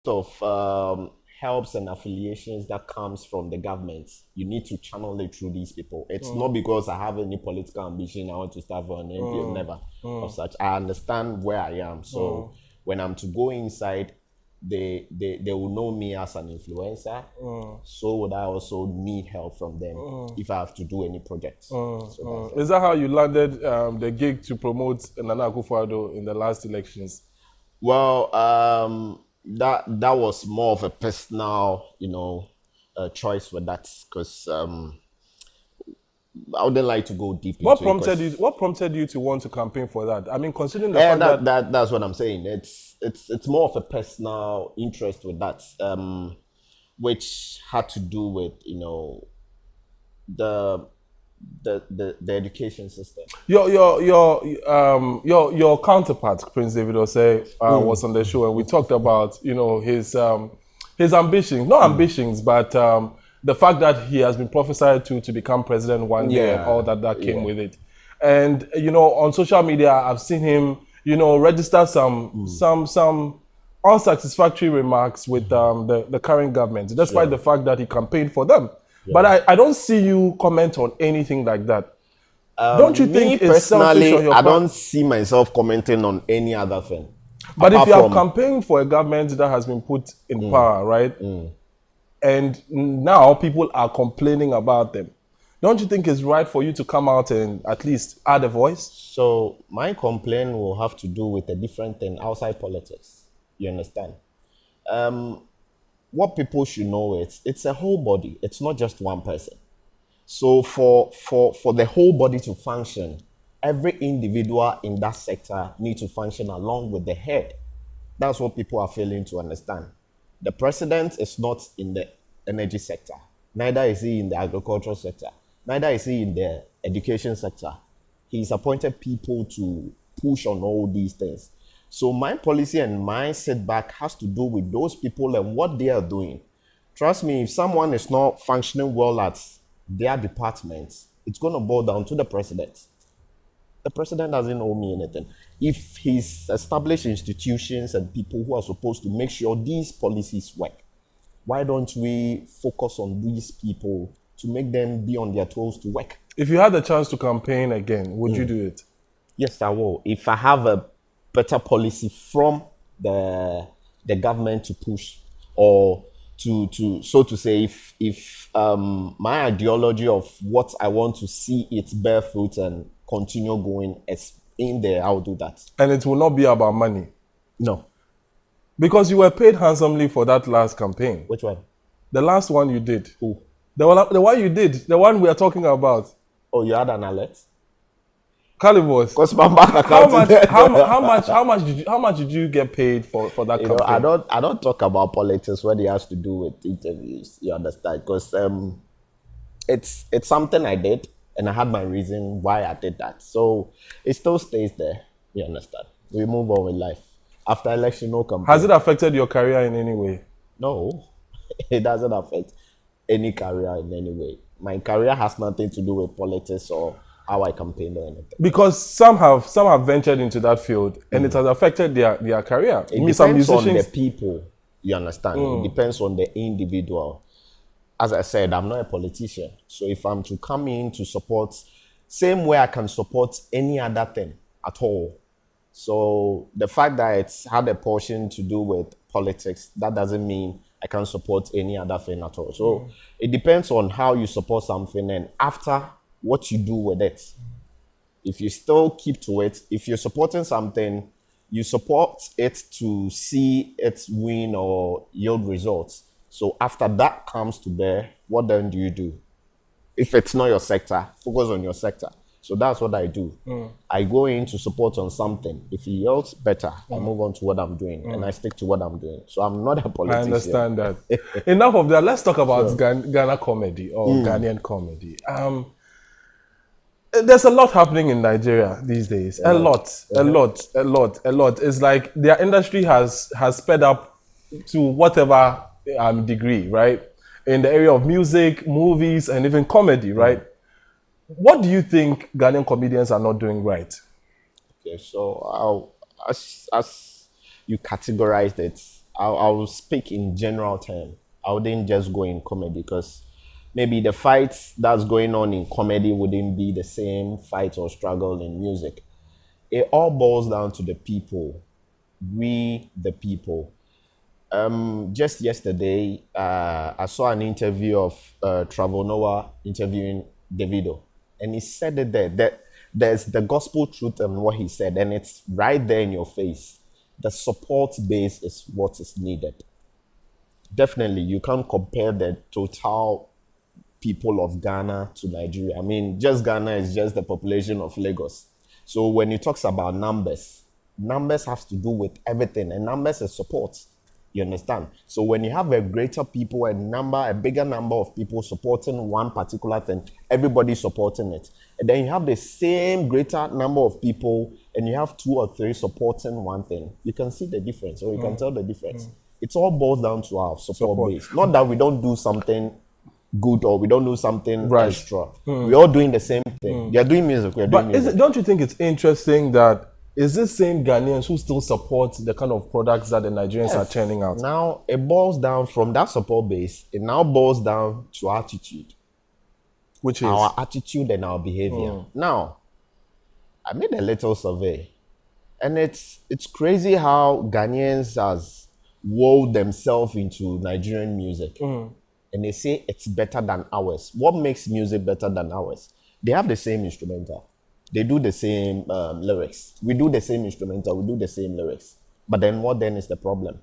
of helps and affiliations that comes from the government, you need to channel it through these people. It's not because I have any political ambition, I want to start for an NPO, never of such. I understand where I am. So when I'm to go inside, they will know me as an influencer. So would I also need help from them if I have to do any projects. So Is that how you landed the gig to promote Nana Akufo-Addo in the last elections? Well, that was more of a personal, choice with that, because I wouldn't like to go deep What into prompted it. you? What prompted you to want to campaign for that? I mean, considering the And fact that's what I'm saying. It's more of a personal interest with that, which had to do with the the education system. your counterpart, Prince David Osei, was on the show, and we talked about his ambitions, not ambitions, but the fact that he has been prophesied to become president one day, and all that came with it. And on social media, I've seen him register some unsatisfactory remarks with the current government, despite the fact that he campaigned for them. But I don't see you comment on anything like that. Don't you think it's selfish on your I part? don't see myself commenting on any other thing. But if you have campaigned for a government that has been put in power, right? And now people are complaining about them, don't you think it's right for you to come out and at least add a voice? So my complaint will have to do with a different thing outside politics. You understand? What people should know is it's a whole body. It's not just one person. So for the whole body to function, every individual in that sector needs to function along with the head. That's what people are failing to understand. The president is not in the energy sector. Neither is he in the agricultural sector. Neither is he in the education sector. He's appointed people to push on all these things. So my policy and my setback has to do with those people and what they are doing. Trust me, if someone is not functioning well at their department, it's going to boil down to the president. The president doesn't owe me anything. If he's established institutions and people who are supposed to make sure these policies work, why don't we focus on these people to make them be on their toes to work? If you had the chance to campaign again, would you do it? Yes, I will. If I have a better policy from the government to push, or to so to say, if my ideology of what I want to see it bear fruit and continue going as in there, I'll do that. And it will not be about money? No. Because you were paid handsomely for that last campaign. Which one? The last one you did. Who? The one you did, the one we are talking about. Oh, you had an alert? Kalybos. Because my bank account. How much did you get paid for that campaign? I don't talk about politics when it has to do with interviews. You understand? Because it's something I did, and I had my reason why I did that. So it still stays there. You understand? We move on with life. After election, no campaign. Has it affected your career in any way? No, it doesn't affect any career in any way. My career has nothing to do with politics or how I campaigned or anything. Because some have ventured into that field, and it has affected their career. It depends on the people, you understand? It depends on the individual. As I said, I'm not a politician. So if I'm to come in to support, same way I can support any other thing at all. So the fact that it's had a portion to do with politics, that doesn't mean I can support any other thing at all. So it depends on how you support something and after what you do with it. If you still keep to it, if you're supporting something, you support it to see it win or yield results. So after that comes to bear, what then do you do? If it's not your sector, focus on your sector. So that's what I do. I go in to support on something. If it yields better, I move on to what I'm doing and I stick to what I'm doing. So I'm not a politician. I understand that. Enough of that. Let's talk about Ghana comedy or Ghanaian comedy. There's a lot happening in Nigeria these days. A lot. It's like their industry has sped up to whatever degree, right? In the area of music, movies, and even comedy, right? What do you think Ghanaian comedians are not doing right? Okay, so as you categorized it, I will speak in general term. I wouldn't just go in comedy because maybe the fights that's going on in comedy wouldn't be the same fight or struggle in music. It all boils down to the people, we the people. Just yesterday, I saw an interview of Trevor Noah interviewing Davido, and he said it there that there's the gospel truth in what he said, and it's right there in your face. The support base is what is needed. Definitely, you can't compare the total people of Ghana to Nigeria. I mean, just Ghana is just the population of Lagos. So when he talks about numbers, numbers has to do with everything, and numbers is support. You understand? So when you have a greater people, a bigger number of people supporting one particular thing, everybody supporting it. And then you have the same greater number of people and you have 2 or 3 supporting one thing. You can see the difference, or you can tell the difference. It all boils down to our support base. Not that we don't do something good or we don't do something extra. We're all doing the same thing. They're doing music, we're doing music. Don't you think it's interesting that is this same Ghanaians who still support the kind of products that the Nigerians are churning out? Now, it boils down from that support base, it now boils down to attitude. Which is? Our attitude and our behavior. Now, I made a little survey, and it's crazy how Ghanaians has wove themselves into Nigerian music. And they say it's better than ours. What makes music better than ours? They have the same instrumental. They do the same lyrics. We do the same instrumental. We do the same lyrics. But then what then is the problem?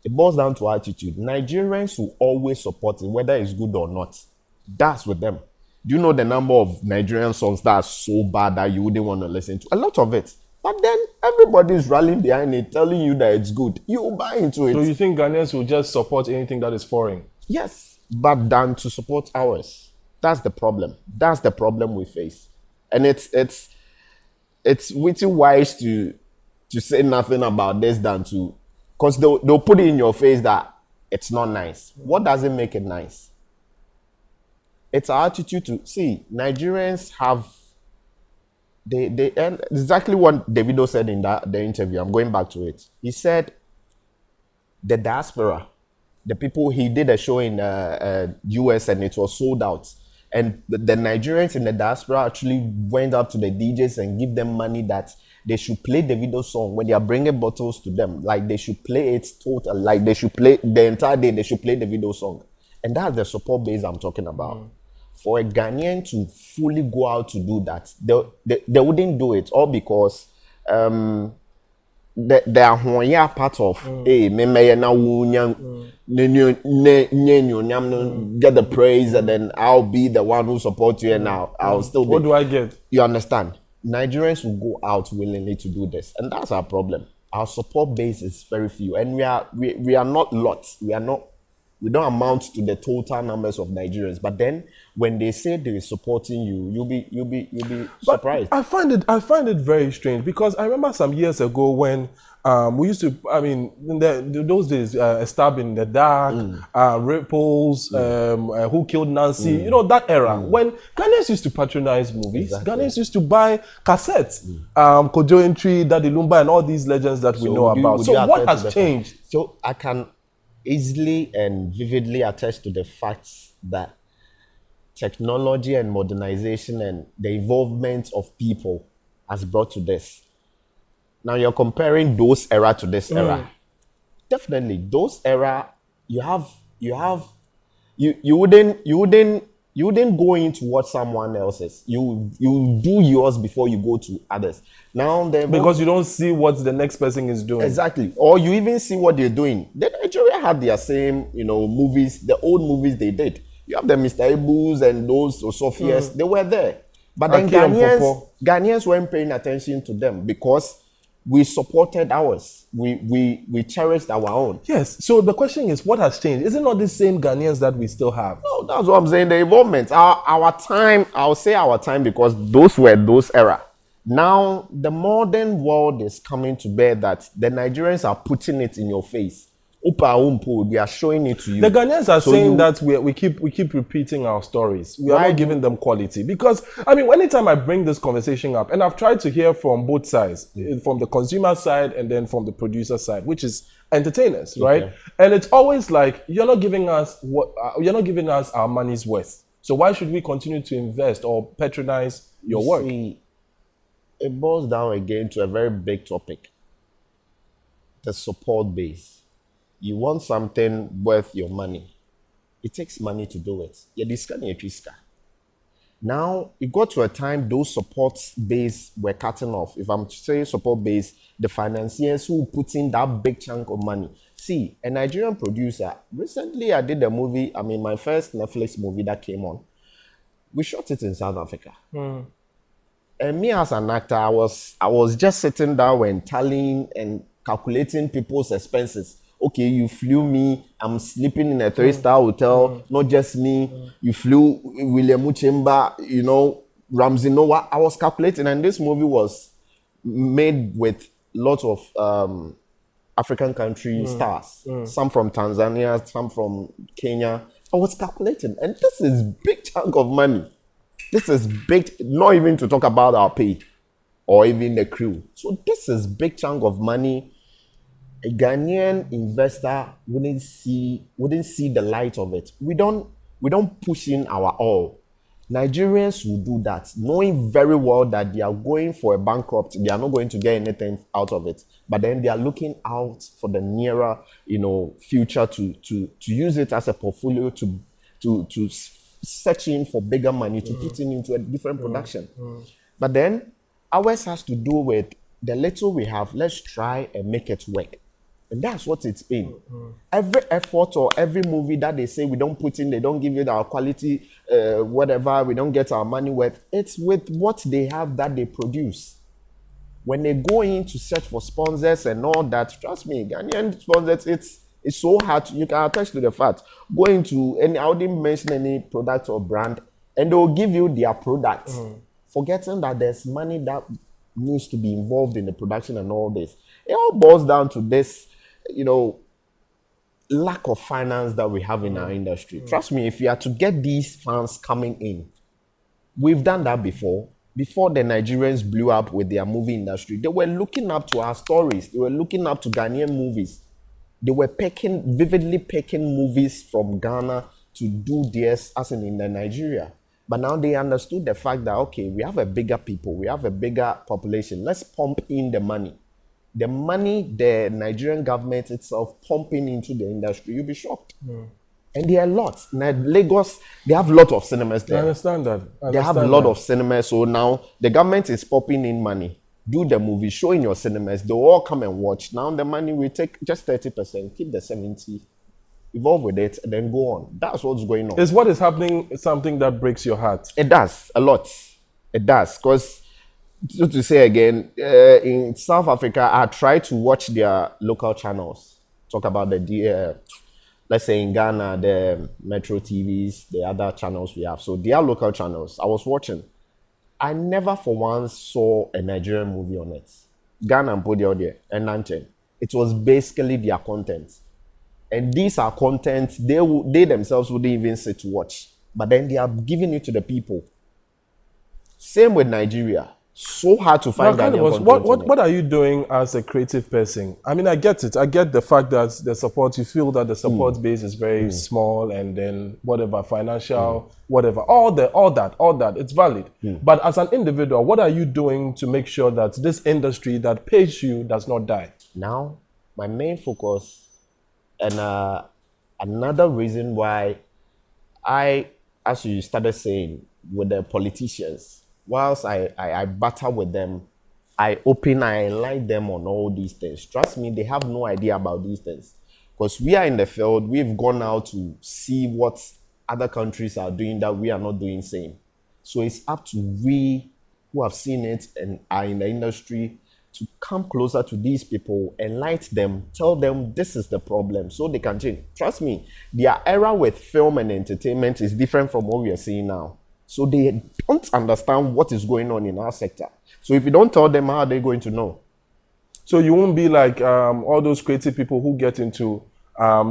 It boils down to attitude. Nigerians will always support it, whether it's good or not. That's with them. Do you know the number of Nigerian songs that are so bad that you wouldn't want to listen to? A lot of it. But then everybody is rallying behind it, telling you that it's good. You buy into it. So you think Ghanaians will just support anything that is foreign? Yes, but than to support ours. That's the problem. That's the problem we face. And it's witty wise to say nothing about this than to, because they'll put it in your face that it's not nice. What does it make it nice? It's our attitude to see. Nigerians have and exactly what Davido said in the interview. I'm going back to it. He said the diaspora, the people, he did a show in US and it was sold out. And the Nigerians in the diaspora actually went up to the DJs and give them money that they should play the video song when they are bringing bottles to them. Like they should play it total, like they should play the entire day, they should play the video song. And that's the support base I'm talking about. For a Ghanaian to fully go out to do that, they wouldn't do it, all because they are part of get the praise, and then I'll be the one who supports you, and I'll still be. What do I get? You understand? Nigerians will go out willingly to do this, and that's our problem. Our support base is very few, and we are not lots. We don't amount to the total numbers of Nigerians. But then when they say they're supporting you, you'll be surprised. I find it very strange, because I remember some years ago when we used to, I mean, in those days, Stab in the Dark, Ripples, Who Killed Nancy, you know, that era, when Ghanaians used to patronize movies, Ghanaians used to buy cassettes, Kojo Entry, Daddy Lumba, and all these legends that we know about. So what has changed? So I can easily and vividly attest to the facts that technology and modernization and the involvement of people has brought to this. Now you're comparing those era to this era. Definitely, those era, you wouldn't go into what someone else is. You do yours before you go to others. Now because you don't see what the next person is doing. Exactly. Or you even see what they're doing. The Nigeria had their same, movies, the old movies they did. You have the Mr. Ibus and those Sophias, they were there. But then Ghanaians weren't paying attention to them because we supported ours. We cherished our own. Yes. So the question is, what has changed? Is it not the same Ghanaians that we still have? No, that's what I'm saying. The involvement. Our time, I'll say our time because those were those era. Now, the modern world is coming to bear that the Nigerians are putting it in your face. They are showing it to you. The Ghanaians are saying that we keep repeating our stories. We are not giving them quality. Because, I mean, anytime I bring this conversation up, and I've tried to hear from both sides, from the consumer side and then from the producer side, which is entertainers, right? Okay. And it's always like you're not giving us you're not giving us our money's worth. So why should we continue to invest or patronize You your work? see, it boils down again to a very big topic, the support base. You want something worth your money. It takes money to do it. Yeah, this can now it got to a time those support base were cutting off. If I'm saying support base, the financiers who put in that big chunk of money. See, a Nigerian producer, recently I did a movie, I mean my first Netflix movie that came on. We shot it in South Africa. And me as an actor, I was just sitting down and tallying and calculating people's expenses. Okay, you flew me. I'm sleeping in a 3-star hotel. Not just me. You flew William Uchemba. Ramsey Noah. I was calculating, and this movie was made with lots of African country stars. Some from Tanzania, some from Kenya. I was calculating, and this is big chunk of money. This is big, not even to talk about our pay or even the crew. So this is big chunk of money. A Ghanaian investor wouldn't see the light of it. We don't push in our all. Nigerians will do that, knowing very well that they are going for a bankrupt. They are not going to get anything out of it. But then they are looking out for the nearer, future to use it as a portfolio to search in for bigger money to put into a different production. But then ours has to do with the little we have. Let's try and make it work. And that's what it's been. Every effort or every movie that they say we don't put in, they don't give it our quality, whatever, we don't get our money worth. It's with what they have that they produce. When they go in to search for sponsors and all that, trust me, Ghanaian sponsors, it's so hard. You can attach to the fact. Go into any, I wouldn't mention any product or brand, and they will give you their product, forgetting that there's money that needs to be involved in the production and all this. It all boils down to this, lack of finance that we have in our industry. Trust me, if you are to get these funds coming in, we've done that before. Before the Nigerians blew up with their movie industry, they were looking up to our stories. They were looking up to Ghanaian movies. They were vividly picking movies from Ghana to do theirs as in Nigeria. But now they understood the fact that, okay, we have a bigger people, we have a bigger population. Let's pump in the money. The money the Nigerian government itself pumping into the industry, you'll be shocked. And there are lots. Now, Lagos, they have a lot of cinemas there. I understand that. They have a lot of cinemas. So now the government is pumping in money. Do the movie, show in your cinemas. They'll all come and watch. Now the money we take just 30%, keep the 70%, evolve with it, and then go on. That's what's going on. Is what is happening something that breaks your heart? It does, a lot. It does. Because, to say again, in South Africa, I try to watch their local channels. Talk about let's say in Ghana, the Metro TVs, the other channels we have. So their local channels, I was watching. I never for once saw a Nigerian movie on it. Ghana and Podia and Nanchen. It was basically their content. And these are content they themselves wouldn't even sit to watch. But then they are giving it to the people. Same with Nigeria. So hard to find that. What are you doing as a creative person? I mean, I get it. I get the fact that the support, you feel that the support base is very small, and then whatever, financial, whatever, all that, it's valid. But as an individual, what are you doing to make sure that this industry that pays you does not die? Now, my main focus, and another reason why as you started saying, with the politicians, whilst I battle with them, I enlighten them on all these things. Trust me, they have no idea about these things. Because we are in the field, we've gone out to see what other countries are doing that we are not doing same. So it's up to we who have seen it and are in the industry to come closer to these people, enlighten them, tell them this is the problem so they can change. Trust me, their era with film and entertainment is different from what we are seeing now. So they don't understand what is going on in our sector. So if you don't tell them, how are they going to know? So you won't be like all those creative people who get into,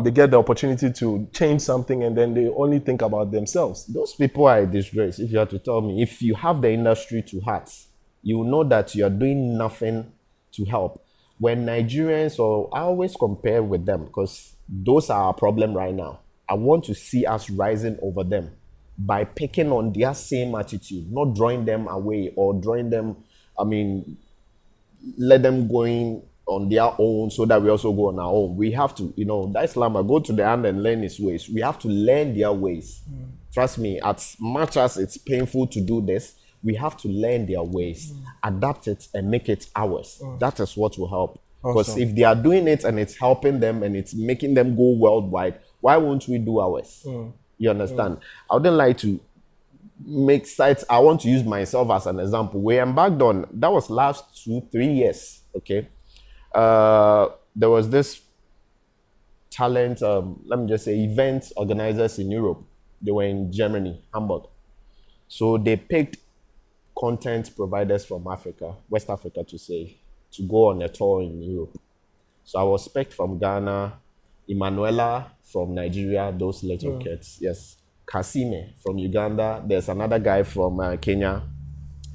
they get the opportunity to change something and then they only think about themselves. Those people are a disgrace. If you have to tell me, if you have the industry to heart, you will know that you are doing nothing to help. when Nigerians, or I always compare with them because those are our problem right now. I want to see us rising over them by picking on their same attitude, not drawing them away or drawing them, I mean, let them going on their own so that we also go on our own. We have to, that Islam, go to the hand and learn his ways. We have to learn their ways. Trust me, as much as it's painful to do this, we have to learn their ways, adapt it, and make it ours. That is what will help. Because if they are doing it and it's helping them and it's making them go worldwide, why won't we do ours? You understand? I wouldn't like to make sites. I want to use myself as an example. We embarked on, that was last 2-3 years, okay? There was this talent, let me just say, event organizers in Europe. They were in Germany, Hamburg. So they picked content providers from Africa, West Africa to go on a tour in Europe. So I was picked from Ghana, Emanuela from Nigeria, those little kids, yes. Kasime from Uganda. There's another guy from Kenya,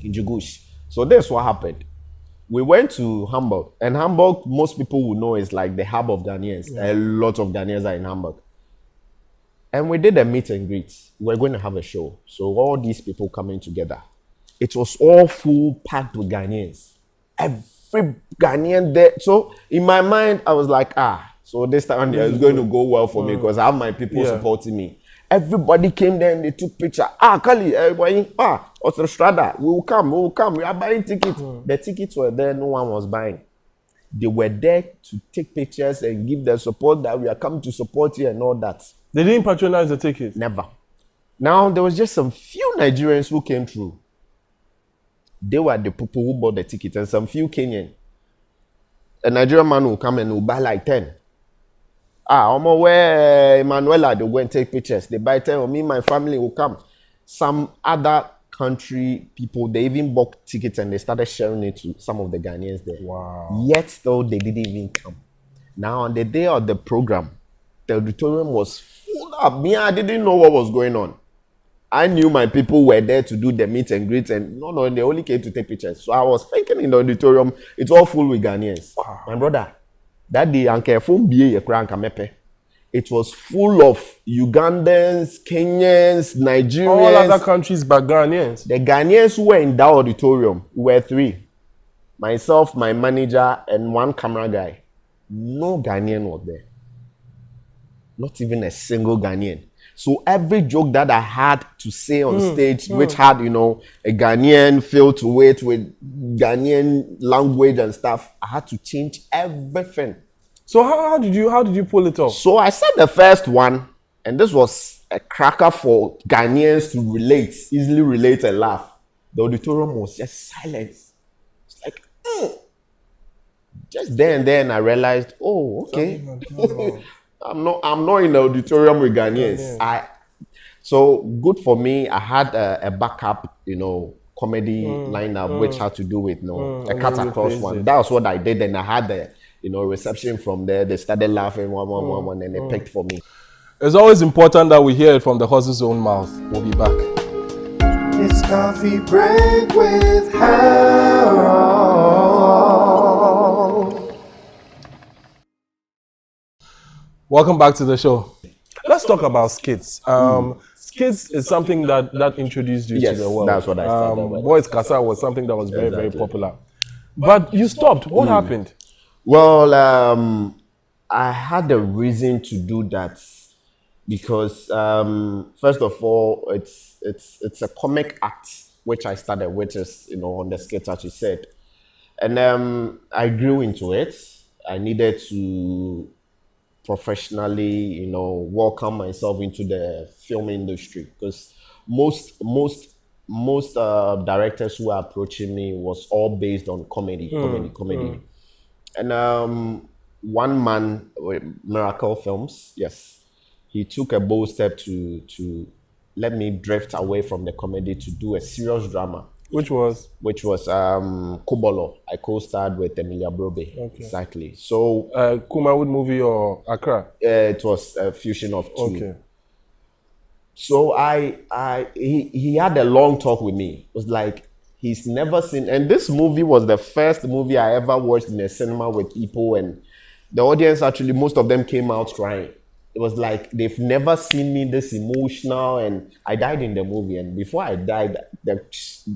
Injugush. So that's what happened. We went to Hamburg, and Hamburg, most people will know, is like the hub of Ghanaians. Yeah. A lot of Ghanaians are in Hamburg. And we did a meet and greet. We're going to have a show. So all these people coming together. It was all full, packed with Ghanaians. Every Ghanaian there. So in my mind, I was like, so this time it's going to go well for me because I have my people supporting me. Everybody came there and they took picture. Kali, everybody, Autostrada, we will come. We are buying tickets. The tickets were there, no one was buying. They were there to take pictures and give their support that we are coming to support you and all that. They didn't patronize the tickets? Never. Now, there was just some few Nigerians who came through. They were the people who bought the tickets and some few Kenyan. A Nigerian man will come and will buy like 10. Where Emanuela, they go and take pictures. They buy 10, or me, my family will come. Some other country people, they even bought tickets and they started sharing it to some of the Ghanaians there. Wow. Yet, though, they didn't even come. Now, on the day of the program, the auditorium was full up. Me, I didn't know what was going on. I knew my people were there to do the meet and greet, and no, they only came to take pictures. So I was thinking in the auditorium, it's all full with Ghanaians. Wow. My brother, that day, it was full of Ugandans, Kenyans, Nigerians. All other countries but Ghanaians. The Ghanaians who were in that auditorium were 3. Myself, my manager, and one camera guy. No Ghanaian was there. Not even a single Ghanaian. So every joke that I had to say on stage, which had, a Ghanaian feel to it with Ghanaian language and stuff, I had to change everything. So how did you pull it off? So I said the first one, and this was a cracker for Ghanaians to easily relate and laugh. The auditorium was just silent. It's like, just there and then I realized, okay. I'm not in the auditorium with Ghanaians. So good for me. I had a backup, comedy lineup, which had to do with a cut across one. That was what I did, and I had the reception from there. They started laughing one, and they picked for me. It's always important that we hear it from the horse's own mouth. We'll be back. It's coffee break with Harold. Welcome back to the show. Let's talk about skits. Skits is something that introduced you to the world. That's what I started with. Boys Casa was something that was very, very popular. But you stopped. What happened? Well, I had a reason to do that because first of all, it's a comic act which I started, which is on the skit as you said, and I grew into it. I needed to professionally, welcome myself into the film industry because most directors who are approaching me was all based on comedy. And one man, Miracle Films, yes, he took a bold step to let me drift away from the comedy to do a serious drama. Which was Kubolo. I co-starred with Emilia Brobe. Okay. Exactly. So Kumawood movie or Accra? It was a fusion of 2. Okay. So he had a long talk with me. It was like He's never seen, and this movie was the first movie I ever watched in a cinema with people, and the audience actually, most of them came out crying. It was like they've never seen me this emotional, and I died in the movie. And before I died, the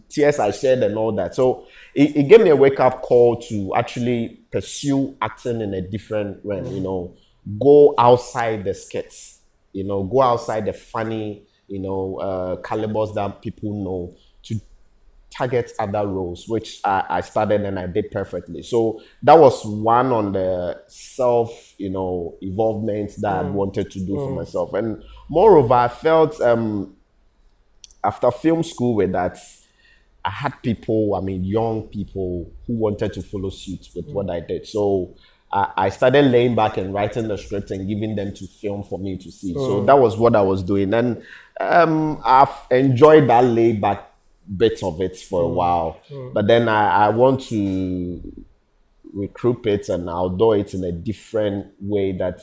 tears I shed and all that. So it gave me a wake up call to actually pursue acting in a different realm. You know, go outside the skits. You know, go outside the funny. You know, Kalybos that people know to target other roles, which I started and I did perfectly. So that was one on the self, you know, involvement that I wanted to do for myself. And moreover, I felt after film school with that, I had people, I mean, young people who wanted to follow suit with what I did. So I started laying back and writing the script and giving them to film for me to see. So that was what I was doing. And I've enjoyed that laid back bit of it for a while. But then I want to recruit it and outdoor it in a different way that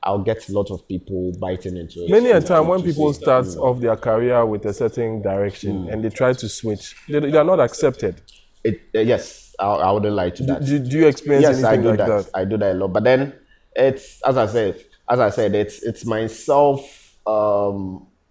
I'll get a lot of people biting into it. Many a time when people start off their career with a certain direction and they try to switch, they are not accepted. Yes, I wouldn't lie to that. Do you experience Yes, I anything do like that. that? I do that a lot. But then it's as I said, it's my self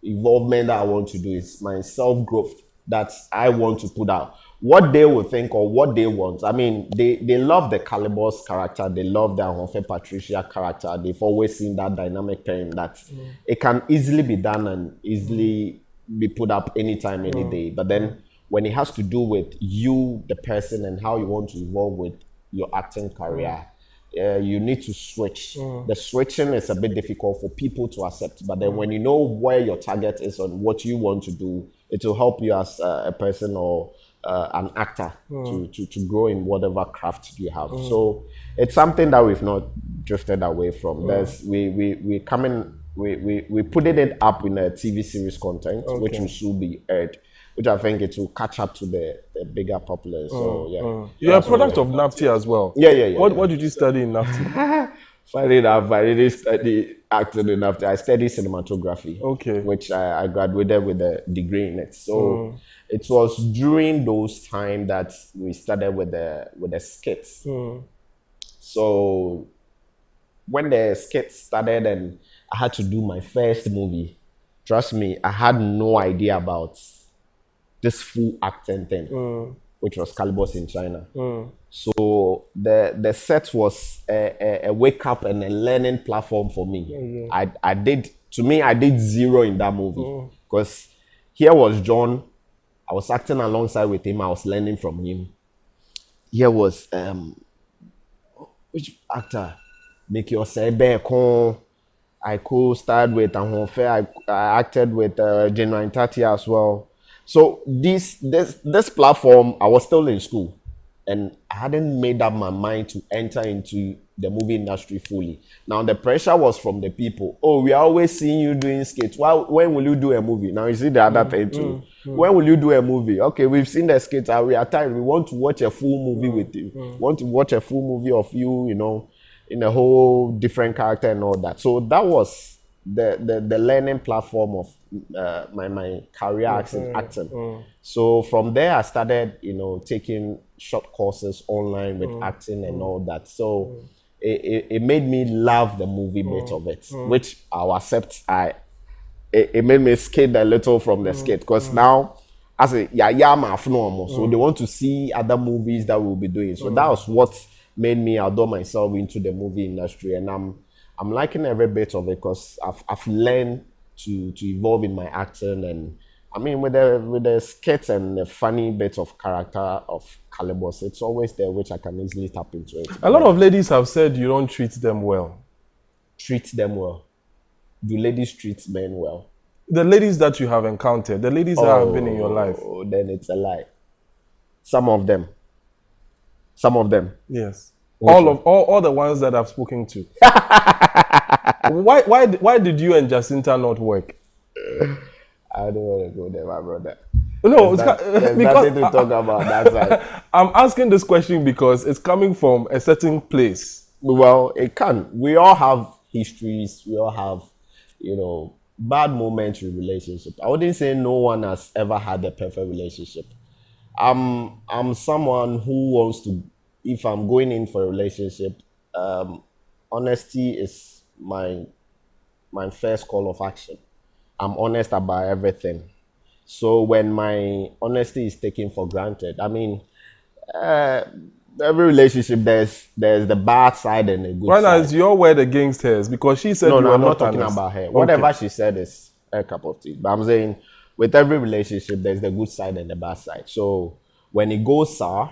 involvement that I want to do. It's my self growth that I want to put out. What they will think or what they want. I mean, they love the Kalybos character. They love the Ahonfe Patricia character. They've always seen that dynamic pairing that it can easily be done and easily be put up anytime, any day. But then when it has to do with you, the person, and how you want to evolve with your acting career, you need to switch. The switching is a bit difficult for people to accept. But then when you know where your target is and what you want to do, it will help you as a person or an actor to grow in whatever craft you have. So it's something that we've not drifted away from. There's we put it up in a TV series content, which will soon be aired, which I think it will catch up to the bigger popular. So yeah, You're a product of NAFTA as well. Yeah. What did you study in NAFTA? Funny enough, I didn't study acting enough. I studied cinematography. Okay. Which I graduated with a degree in it. So it was during those times that we started with the skits. So when the skits started and I had to do my first movie, trust me, I had no idea about this full acting thing, which was Kalybos in China. So the set was a wake up and a learning platform for me. I did zero in that movie because here was John. I was acting alongside with him. I was learning from him. Here was which actor? Make your Sebeko. I co-starred with Ahonfe. I acted with Genuine Tati as well. So this platform, I was still in school, and I hadn't made up my mind to enter into the movie industry fully. Now the pressure was from the people. Oh, we are always seeing you doing skits. When will you do a movie? Now you see the other thing too. When will you do a movie? Okay, we've seen the skits. We are tired. We want to watch a full movie with you. Want to watch a full movie of you, you know, in a whole different character and all that. So that was the learning platform of my career acting. So from there I started, you know, taking short courses online with acting and all that. So it made me love the movie bit of it, which I'll accept. It made me skate a little from the skate because now as a so they want to see other movies that we'll be doing. So that was what made me outdoor myself into the movie industry, and I'm liking every bit of it because I've learned to evolve in my acting, and I mean with the skits and the funny bits of character of Kalybos, it's always there which I can easily tap into it. A lot of ladies have said you don't treat them well. Treat them well. Do ladies treat men well? The ladies that you have encountered, the ladies that have been in your life. Then it's a lie. Some of them. Yes. All the ones that I've spoken to. Why did you and Jacinta not work? I don't want to go there, my brother. No, there's nothing to talk about that side. I'm asking this question because it's coming from a certain place. Well, it can. We all have histories. We all have, you know, bad moments in relationships. I wouldn't say no one has ever had a perfect relationship. I'm someone who wants to. If I'm going in for a relationship, honesty is my first call of action. I'm honest about everything. So when my honesty is taken for granted, I mean, every relationship there's the bad side and the good Right now, side. it's your word against hers because she said No, you no, were I'm not not talking honest. about her. Okay. Whatever she said is a cup of tea. But I'm saying with every relationship, there's the good side and the bad side. So when it goes sour,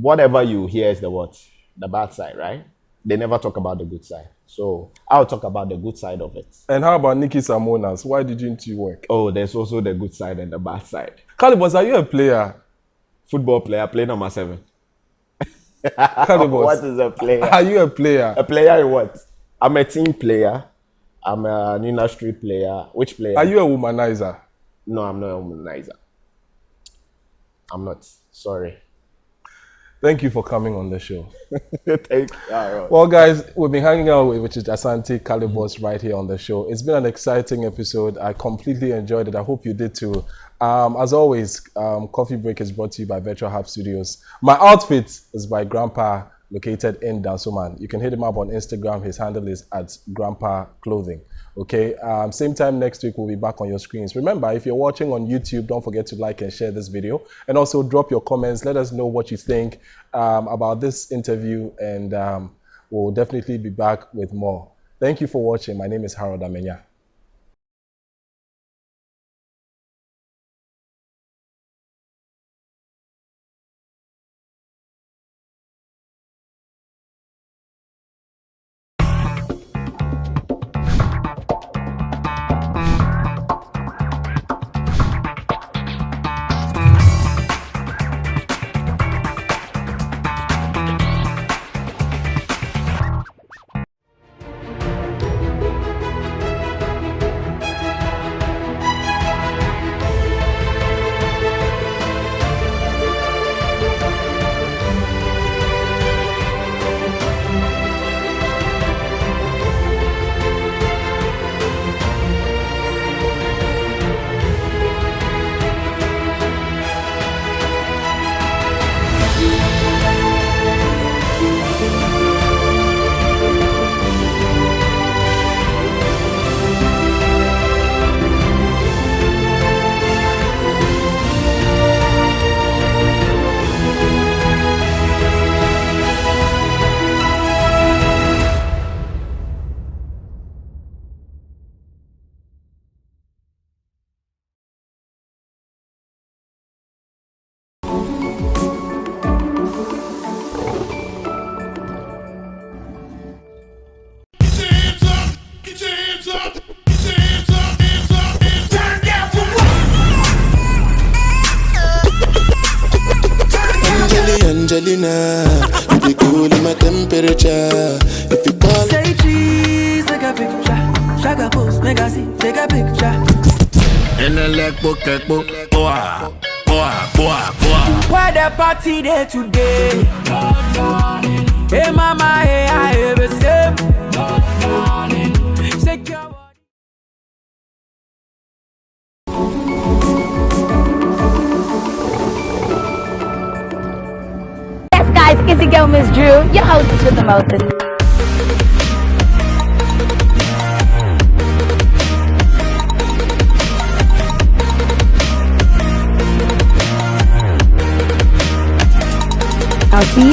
whatever you hear is the what? The bad side, right? They never talk about the good side. So I'll talk about the good side of it. And how about Nikki Samonas? Why didn't you work? Oh, there's also the good side and the bad side. Kalybos, are you a player? Football player, play number 7. Kalybos, What is a player? are you a player? A player in what? I'm a team player. I'm an industry player. Which player? Are you a womanizer? No, I'm not a womanizer. I'm not. Sorry. Thank you for coming on the show. Thank you. All right. Well, guys, we've been hanging out with Asante Kalybos right here on the show. It's been an exciting episode. I completely enjoyed it. I hope you did too. As always, Coffee Break is brought to you by Virtual Hub Studios. My outfit is by Grandpa, located in Dansoman. You can hit him up on Instagram. His handle is at Grandpa Clothing. Okay, same time next week, we'll be back on your screens. Remember, if you're watching on YouTube, don't forget to like and share this video. And also drop your comments. Let us know what you think about this interview. And we'll definitely be back with more. Thank you for watching. My name is Harold Amenya. Angelina, you be cool in my temperature. If you call, say cheese, take a picture. Shaka post, make a see, take a picture. in the leg book, boah, boah, boah, boah. Where the party there today? Hey mama, hey I ever say. Shake your body. Yes, guys, it's your girl, Miss Drew, your hostess with the mostest. I'll see you.